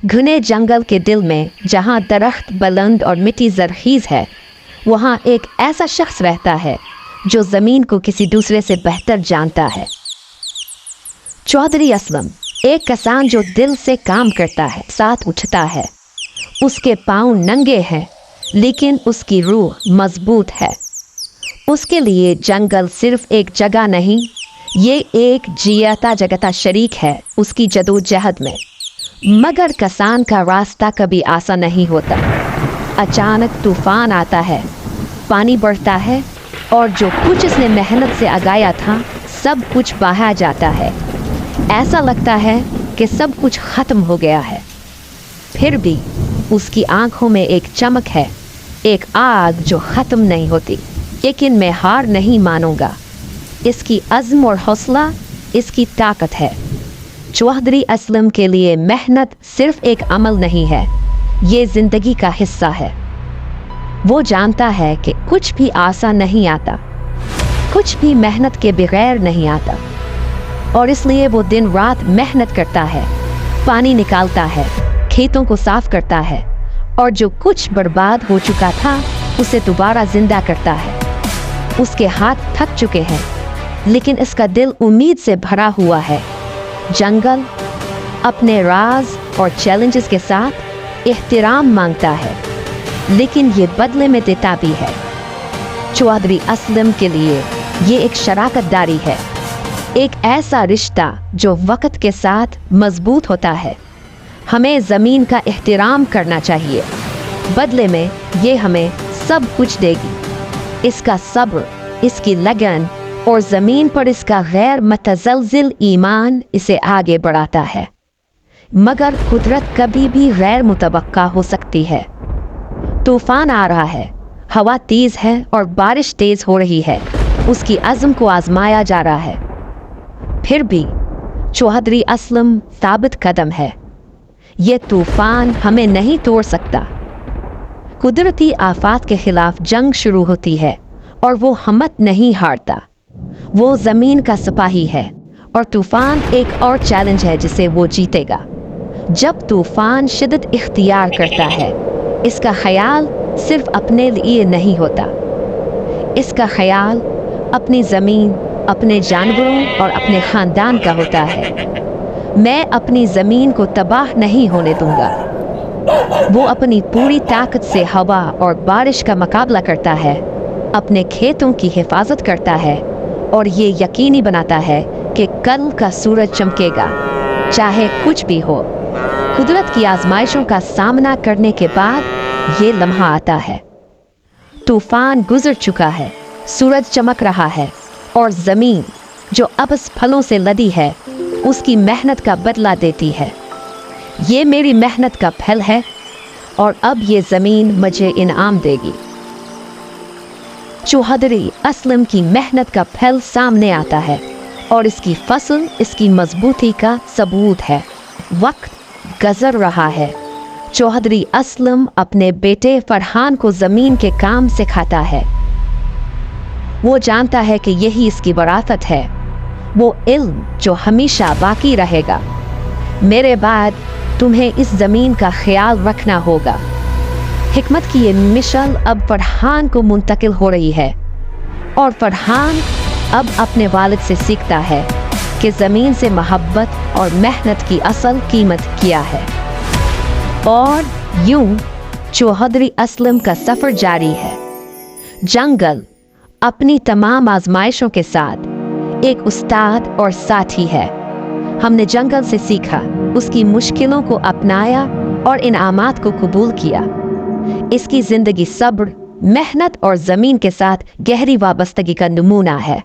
घने जंगल के दिल में जहाँ दरख्त बुलंद और मिट्टी जरखीज है, वहाँ एक ऐसा शख्स रहता है जो ज़मीन को किसी दूसरे से बेहतर जानता है। चौधरी असलम एक किसान जो दिल से काम करता है, साथ उठता है। उसके पाँव नंगे हैं लेकिन उसकी रूह मजबूत है। उसके लिए जंगल सिर्फ एक जगह नहीं, ये एक जियाता जगता शरीक है उसकी जदोजहद में। मगर किसान का रास्ता कभी आसान नहीं होता। अचानक तूफान आता है, पानी बढ़ता है और जो कुछ इसने मेहनत से उगाया था सब कुछ बहा जाता है। ऐसा लगता है कि सब कुछ ख़त्म हो गया है। फिर भी उसकी आंखों में एक चमक है, एक आग जो ख़त्म नहीं होती। लेकिन मैं हार नहीं मानूंगा। इसकी अज़्म और हौसला इसकी ताकत है। चौधरी असलम के लिए मेहनत सिर्फ एक अमल नहीं है, ये ज़िंदगी का हिस्सा है। वो जानता है कि कुछ भी आसान नहीं आता, कुछ भी मेहनत के बगैर नहीं आता, और इसलिए वो दिन रात मेहनत करता है, पानी निकालता है, खेतों को साफ करता है, और जो कुछ बर्बाद हो चुका था उसे दोबारा जिंदा करता है। उसके हाथ थक चुके हैं लेकिन इसका दिल उम्मीद से भरा हुआ है। जंगल अपने राज और चैलेंजेस के साथ एहतराम मांगता है, लेकिन ये बदले में देता भी है। चौधरी असलम के लिए ये एक शराकत दारी है, एक ऐसा रिश्ता जो वक्त के साथ मजबूत होता है। हमें ज़मीन का एहतराम करना चाहिए, बदले में ये हमें सब कुछ देगी। इसका सब्र, इसकी लगन और ज़मीन पर इसका गैर मतज़लज़िल ईमान इसे आगे बढ़ाता है। मगर कुदरत कभी भी गैर मुतवक्का हो सकती है। तूफान आ रहा है, हवा तेज़ है और बारिश तेज़ हो रही है। उसकी अज़्म को आजमाया जा रहा है। फिर भी चौधरी असलम साबित कदम है। ये तूफान हमें नहीं तोड़ सकता। कुदरती आफात के खिलाफ जंग शुरू होती है और वो हिम्मत नहीं हारता। वो ज़मीन का सिपाही है और तूफान एक और चैलेंज है जिसे वो जीतेगा। जब तूफान शिद्दत इख्तियार करता है, इसका ख्याल सिर्फ अपने लिए नहीं होता। इसका ख्याल अपनी ज़मीन, अपने जानवरों और अपने ख़ानदान का होता है। मैं अपनी ज़मीन को तबाह नहीं होने दूंगा। वो अपनी पूरी ताकत से हवा और बारिश का मुकाबला करता है, अपने खेतों की हिफाजत करता है और ये यकीनी बनाता है कि कल का सूरज चमकेगा, चाहे कुछ भी हो। कुदरत की आजमाइशों का सामना करने के बाद ये लम्हा आता है। तूफान गुजर चुका है, सूरज चमक रहा है और ज़मीन जो अब इस फलों से लदी है उसकी मेहनत का बदला देती है। ये मेरी मेहनत का फल है और अब ये ज़मीन मुझे इनाम देगी। चौधरी असलम की मेहनत का फल सामने आता है और इसकी फसल इसकी मजबूती का सबूत है। वक्त गुजर रहा है। चौधरी असलम अपने बेटे फरहान को ज़मीन के काम सिखाता है। वो जानता है कि यही इसकी विरासत है, वो इल्म जो हमेशा बाकी रहेगा। मेरे बाद तुम्हें इस ज़मीन का ख्याल रखना होगा। हिकमत की ये मिशल अब फरहान को मुंतकिल हो रही है और फरहान अब अपने वालिद से सीखता है कि ज़मीन से मोहब्बत और मेहनत की असल कीमत क्या है। और यूं चौधरी असलम का सफ़र जारी है। जंगल अपनी तमाम आजमाइशों के साथ एक उस्ताद और साथी है। हमने जंगल से सीखा, उसकी मुश्किलों को अपनाया और इनामात को कबूल किया। इसकी ज़िंदगी सब्र, मेहनत और ज़मीन के साथ गहरी वाबस्तगी का नमूना है।